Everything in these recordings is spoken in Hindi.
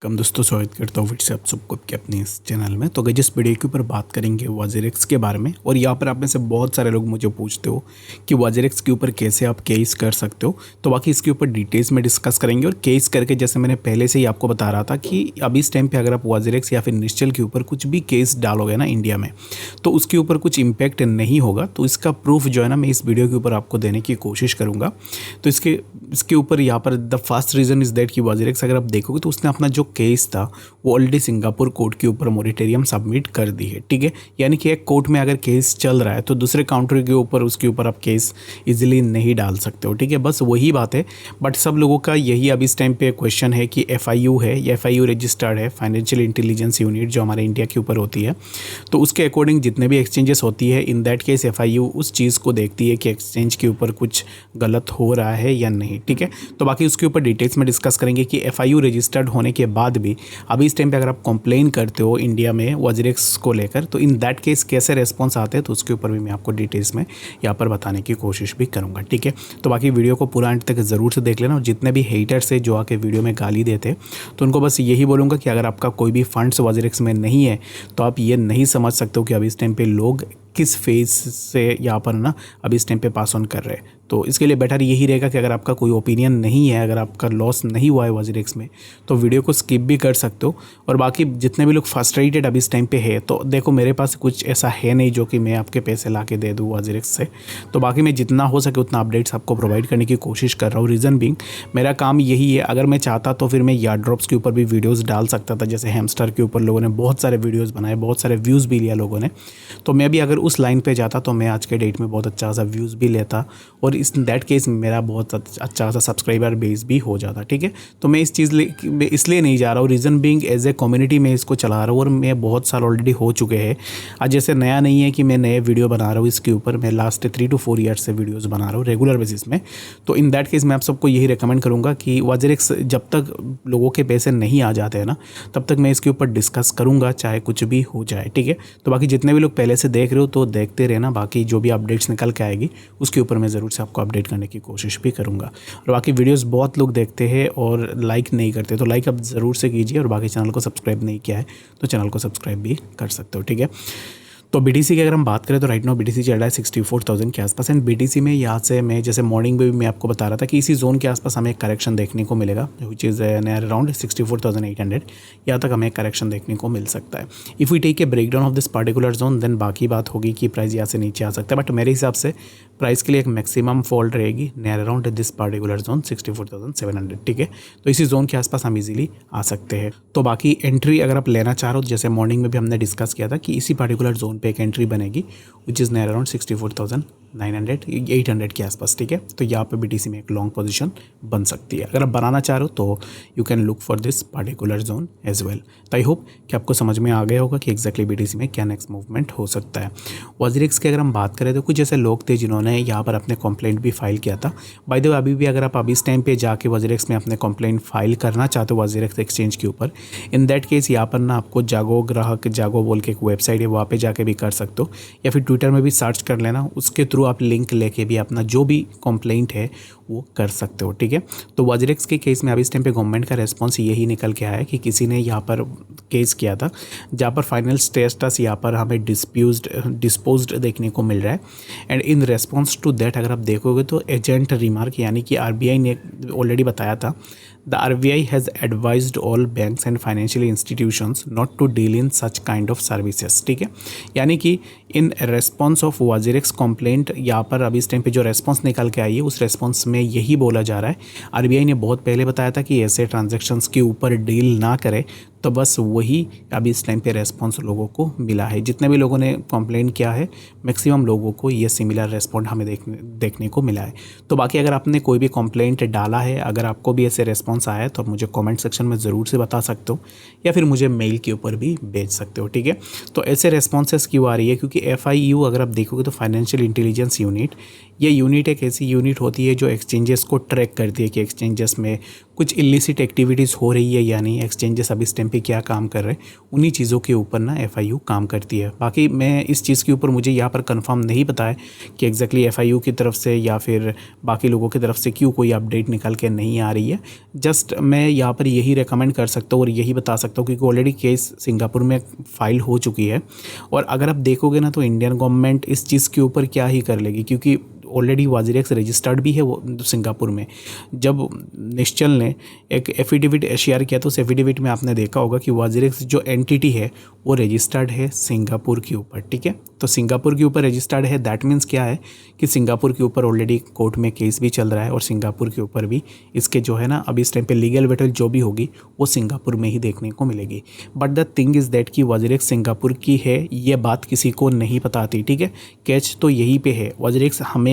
कम दोस्तों, स्वागत करता हूँ फिर से आप सबको आपके अपने इस चैनल में। तो अगर जिस वीडियो के ऊपर बात करेंगे WazirX के बारे में, और यहाँ पर आप में से बहुत सारे लोग मुझे पूछते हो कि WazirX के ऊपर कैसे आप केस कर सकते हो, तो बाकी इसके ऊपर डिटेल्स में डिस्कस करेंगे। और केस करके जैसे मैंने पहले से ही आपको बता रहा था कि अभी इस टाइम पर अगर आप WazirX या फिर निश्चल के ऊपर कुछ भी केस डालोगे ना इंडिया में, तो उसके ऊपर कुछ इम्पैक्ट नहीं होगा। तो इसका प्रूफ जो है ना, मैं इस वीडियो के ऊपर आपको देने की कोशिश करूँगा। तो इसके ऊपर यहाँ पर the first reason is that कि WazirX अगर आप देखोगे तो उसने अपना जो केस था वो ऑलरेडी सिंगापुर कोर्ट के ऊपर मोरेटोरियम सबमिट कर दी है। ठीक है, यानी कि एक कोर्ट में अगर केस चल रहा है तो दूसरे काउंट्री के ऊपर उसके ऊपर आप केस इजीली नहीं डाल सकते हो। ठीक है, बस वही बात है। बट सब लोगों का यही अब इस टाइम पे क्वेश्चन है कि FIU है या FIU रजिस्टर्ड है, फाइनेंशियल इंटेलिजेंस यूनिट, जो हमारे इंडिया के ऊपर होती है। तो उसके अकॉर्डिंग जितने भी एक्सचेंजेस होती है, इन दैट केस FIU उस चीज़ को देखती है कि एक्सचेंज के ऊपर कुछ गलत हो रहा है या नहीं। ठीक है, तो बाकी उसके ऊपर डिटेल्स में डिस्कस करेंगे कि FIU रजिस्टर्ड होने के बाद भी अभी इस टाइम पे अगर आप कंप्लेन करते हो इंडिया में WazirX को लेकर, तो इन दैट केस कैसे रेस्पॉन्स आते हैं, तो उसके ऊपर भी मैं आपको डिटेल्स में यहाँ पर बताने की कोशिश भी करूँगा। ठीक है, तो बाकी वीडियो को पूरा अंत तक ज़रूर से देख लेना। और जितने भी हेटर्स है जो आके वीडियो में गाली देते हैं, तो उनको बस यही बोलूँगा कि अगर आपका कोई भी फंड्स WazirX में नहीं है तो आप ये नहीं समझ सकते हो कि अभी इस टाइम पे लोग किस फेज से यहाँ पर ना अभी इस टाइम पे पास ऑन कर रहे हैं। तो इसके लिए बेटर यही रहेगा कि अगर आपका कोई ओपिनियन नहीं है, अगर आपका लॉस नहीं हुआ है WazirX में, तो वीडियो को स्किप भी कर सकते हो। और बाकी जितने भी लोग फ्रस्ट्रेटेड अभी इस टाइम पे है, तो देखो मेरे पास कुछ ऐसा है नहीं जो कि मैं आपके पैसे ला के दे दूँ WazirX से। तो बाकी मैं जितना हो सके उतना अपडेट्स आपको प्रोवाइड करने की कोशिश कर रहा हूँ। रीज़न बीइंग मेरा काम यही है। अगर मैं चाहता तो फिर मैं यार्ड ड्रॉप्स के ऊपर भी वीडियोज़ डाल सकता था, जैसे हैमस्टर के ऊपर लोगों ने बहुत सारे वीडियोज़ बनाए, बहुत सारे व्यूज़ भी लिया लोगों ने। तो मैं भी अगर उस लाइन पे जाता तो मैं आज के डेट में बहुत अच्छा सा व्यूज़ भी लेता, और इस दैट केस मेरा बहुत अच्छा सा सब्सक्राइबर बेस भी हो जाता। ठीक है, तो मैं इस चीज़ इसलिए नहीं जा रहा हूँ। Reason being as a community में इसको चला रहा हूँ, और मैं बहुत साल ऑलरेडी हो चुके हैं। आज जैसे नया नहीं है कि मैं नए वीडियो बना रहा हूँ इसके ऊपर, मैं लास्ट 3 to 4 ईयर्स से वीडियोज़ बना रहा हूँ रेगुलर बेसिस में। तो इन दैट केस मैं आप सबको यही रिकमेंड करूँगा कि WazirX जब तक लोगों के पैसे नहीं आ जाते हैं ना, तब तक मैं इसके ऊपर डिस्कस करूँगा, चाहे कुछ भी हो जाए। ठीक है, तो बाकी जितने भी लोग पहले से देख रहे हो तो देखते रहना। बाकी जो भी अपडेट्स निकल के आएगी उसके ऊपर मैं ज़रूर से आपको अपडेट करने की कोशिश भी करूँगा। और बाकी वीडियोस बहुत लोग देखते हैं और लाइक नहीं करते, तो लाइक आप ज़रूर से कीजिए। और बाकी चैनल को सब्सक्राइब नहीं किया है तो चैनल को सब्सक्राइब भी कर सकते हो। ठीक है, तो BTC की अगर हम बात करें तो राइट नाउ BTC चल रहा है 64,000 के आसपास। एंड BTC में यहाँ से मैं जैसे मॉर्निंग में भी मैं आपको बता रहा था कि इसी जोन के आसपास हमें एक करेक्शन देखने को मिलेगा, विच इज़ नियर अराउंड 64,800। यहाँ तक हमें एक करेक्शन देखने को मिल सकता है। If we take a break down of this particular zone, then बाकी बात होगी कि प्राइस यहाँ से नीचे आ सकता है। बट मेरे हिसाब से प्राइस के लिए एक मैक्सिमम फॉल रहेगी near around this particular zone 64,700। ठीक है, तो इसी जोन के आसपास हम इजीली आ सकते हैं। तो बाकी एंट्री अगर आप लेना चाह रहे हो, जैसे मॉर्निंग में भी हमने डिस्कस किया था कि इसी पर्टिकुलर जोन पे एक एंट्री बनेगी, विच इज़ नियर अराउंड 64,900 800 के आसपास। ठीक है, तो यहाँ पे BTC में एक लॉन्ग पोजीशन बन सकती है। अगर आप बनाना चाह रहे हो तो you can look for this particular zone as well. तो आई होप कि आपको समझ में आ गया होगा कि एक्जैक्टली BTC में क्या नेक्स्ट मूवमेंट हो सकता है। WazirX की अगर हम बात करें तो कुछ ऐसे लोग थे जिन्होंने यहाँ पर अपने कंप्लेंट भी फाइल किया था। बाय द वे, अभी भी अगर आप अभी इस टाइम पे जाके WazirX में अपने कंप्लेंट फाइल करना चाहते हो WazirX एक्सचेंज के ऊपर, इन दैट केस यहाँ पर ना आपको जागो ग्राहक जागो बोल के एक वेबसाइट है, वहाँ पे जाके भी कर सकते हो, या फिर ट्विटर में भी सर्च कर लेना। उसके थ्रू आप लिंक लेके भी अपना जो भी कंप्लेंट है वो कर सकते हो। ठीक है, तो WazirX के केस में अभी इस टाइम पे गवर्नमेंट का रेस्पॉन्स यही निकल के आया है कि किसी ने यहाँ पर केस किया था, जहाँ पर फाइनल स्टेटस यहाँ पर हमें डिस्पोज्ड देखने को मिल रहा है। And in response to that अगर आप देखोगे तो एजेंट रिमार्क, यानी कि RBI ने ऑलरेडी बताया था, The RBI has advised all banks and financial institutions not to deal in such kind of services। ठीक है, यानी कि in response of WazirX complaint यहाँ पर अभी इस टाइम पे जो रेस्पॉन्स निकल के आई है, उस रेस्पॉन्स में यही बोला जा रहा है, RBI ने बहुत पहले बताया था कि ऐसे ट्रांजैक्शंस के ऊपर डील ना करें, तो बस वही अभी इस टाइम पे रेस्पॉन्स लोगों को मिला है। जितने भी लोगों ने कंप्लेंट किया है, मैक्सिमम लोगों को ये सिमिलर रेस्पॉन्ड हमें देखने को मिला है। तो बाकी अगर आपने कोई भी कंप्लेंट डाला है, अगर आपको भी ऐसे रेस्पॉन्स आया है, तो आप मुझे कमेंट सेक्शन में ज़रूर से बता सकते हो, या फिर मुझे मेल के ऊपर भी भेज सकते हो। ठीक है, तो ऐसे रेस्पॉन्सेस क्यों आ रही है, क्योंकि FIU अगर आप देखोगे तो फाइनेंशियल इंटेलिजेंस यूनिट, ये यूनिट एक ऐसी यूनिट होती है जो एक्सचेंजेस को ट्रैक करती है कि एक्सचेंजेस में कुछ इलिसिट एक्टिविटीज़ हो रही है या नहीं, एक्सचेंजेस अभी इस टाइम पे क्या काम कर रहे हैं, उन्हीं चीज़ों के ऊपर ना FIU काम करती है। बाकी मैं इस चीज़ के ऊपर मुझे यहाँ पर कंफर्म नहीं पता है कि एग्जैक्टली FIU की तरफ से या फिर बाकी लोगों की तरफ से क्यों कोई अपडेट निकल के नहीं आ रही है। जस्ट मैं यहाँ पर यही रिकमेंड कर सकता हूँ और यही बता सकता हूँ क्योंकि ऑलरेडी केस सिंगापुर में फाइल हो चुकी है। और अगर आप देखोगे ना तो इंडियन गवर्नमेंट इस चीज़ के ऊपर क्या ही कर लेगी, क्योंकि ऑलरेडी वाजीरेक्स रजिस्टर्ड भी है वो सिंगापुर में। जब निश्चल ने एक एफिडेविट शेयर किया तो उस एफिडेविट में आपने देखा होगा कि वाजीरेक्स जो एंटिटी है वो रजिस्टर्ड है सिंगापुर के ऊपर, ठीक है। तो सिंगापुर के ऊपर रजिस्टर्ड है, दैट मीन्स क्या है कि सिंगापुर के ऊपर ऑलरेडी कोर्ट में केस भी चल रहा है और सिंगापुर के ऊपर भी इसके जो है ना अभी इस टाइम पे लीगल बैटल जो भी होगी वो सिंगापुर में ही देखने को मिलेगी। But the thing is that कि वाजीरेक्स सिंगापुर की है, ये बात किसी को नहीं पता आती, ठीक है। कैच तो यहीं पे है, वाजीरेक्स हमें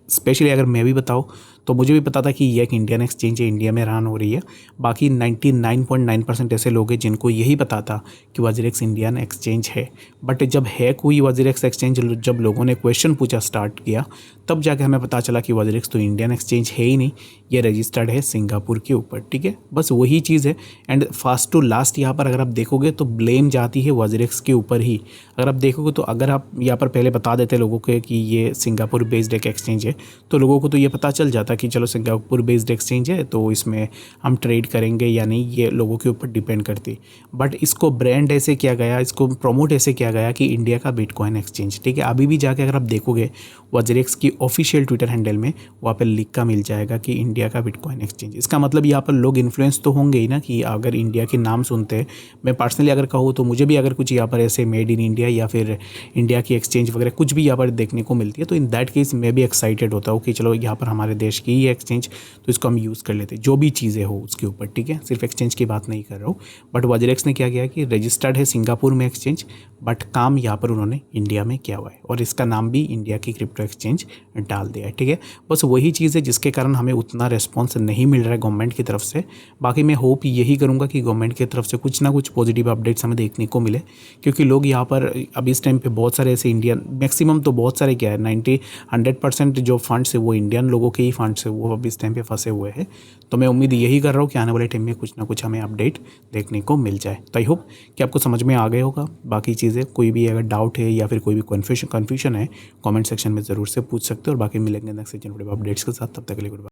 स्पेशली अगर मैं भी बताऊँ तो मुझे भी पता था कि ये एक इंडियन एक्सचेंज है, इंडिया में रन हो रही है। बाकी 99.9% ऐसे लोग हैं जिनको यही पता था कि वाजीरेक्स इंडियन एक्सचेंज है। बट जब है कोई वाजीरेक्स एक्सचेंज, जब लोगों ने क्वेश्चन पूछा स्टार्ट किया, तब जाके हमें पता चला कि वाजीरेक्स तो इंडियन एक्सचेंज है ही नहीं, ये रजिस्टर्ड है सिंगापुर के ऊपर, ठीक है। बस वही चीज़ है। एंड फास्ट टू लास्ट यहाँ पर अगर आप देखोगे तो ब्लेम जाती है वाजीरेक्स के ऊपर ही। अगर आप देखोगे तो अगर आप यहाँ पर पहले बता देते लोगों को कि ये सिंगापुर बेस्ड एक एक्सचेंज है तो लोगों को तो ये पता चल जाता कि चलो सिंगापुर बेस्ड एक्सचेंज है तो इसमें हम ट्रेड करेंगे या नहीं, ये लोगों के ऊपर डिपेंड करती। बट इसको ब्रांड ऐसे किया गया, इसको प्रमोट ऐसे किया गया कि इंडिया का बिटकॉइन एक्सचेंज, ठीक है। अभी भी जाके अगर आप देखोगे वाजीरेक्स की ऑफिशियल ट्विटर हैंडल में वहाँ पर लिख का मिल जाएगा कि इंडिया का बिटकॉइन एक्सचेंज। इसका मतलब यहाँ पर लोग इन्फ्लुएंस तो होंगे ही ना कि अगर इंडिया के नाम सुनते हैं। मैं पर्सनली अगर कहूँ तो मुझे भी अगर कुछ यहाँ पर ऐसे मेड इन इंडिया या फिर इंडिया की एक्सचेंज वगैरह कुछ भी यहाँ पर देखने को मिलती है तो इन दैट केस मैं भी एक्साइटेड होता हूँ कि चलो यहाँ पर हमारे देश की ही एक्सचेंज तो इसको हम यूज़ कर लेते हैं, जो भी चीज़ें हो उसके ऊपर, ठीक है। सिर्फ एक्सचेंज की बात नहीं कर रहा हूँ। बट वाजीरेक्स ने क्या किया कि रजिस्टर्ड है सिंगापुर में एक्सचेंज, बट काम यहाँ पर उन्होंने इंडिया में किया हुआ है और इसका नाम भी इंडिया की क्रिप्टो एक्सचेंज डाल दिया है, ठीक है। बस वही चीज़ है जिसके कारण हमें उतना रिस्पॉन्स नहीं मिल रहा है गवर्नमेंट की तरफ से। बाकी मैं होप यही करूँगा कि गवर्नमेंट की तरफ से कुछ ना कुछ पॉजिटिव अपडेट्स हमें देखने को मिले, क्योंकि लोग यहाँ पर अभी इस टाइम पे बहुत सारे ऐसे इंडियन, मैक्सिमम तो बहुत सारे क्या है 100% जो फंड्स है वो इंडियन लोगों के ही फंड्स है, वो अभी इस टाइम पे फंसे हुए हैं। तो मैं उम्मीद यही कर रहा हूँ कि आने वाले टाइम में कुछ ना कुछ हमें अपडेट देखने को मिल जाए। तो आई होप कि आपको समझ में आ गया होगा। बाकी चीज़ें कोई भी अगर डाउट है या फिर कोई भी कन्फ्यूजन है कमेंट सेक्शन में ज़रूर से पूछ सकते हो और बाकी मिलेंगे नेक्स्ट अपडेट्स के साथ। तब तक के लिए गुड बाय।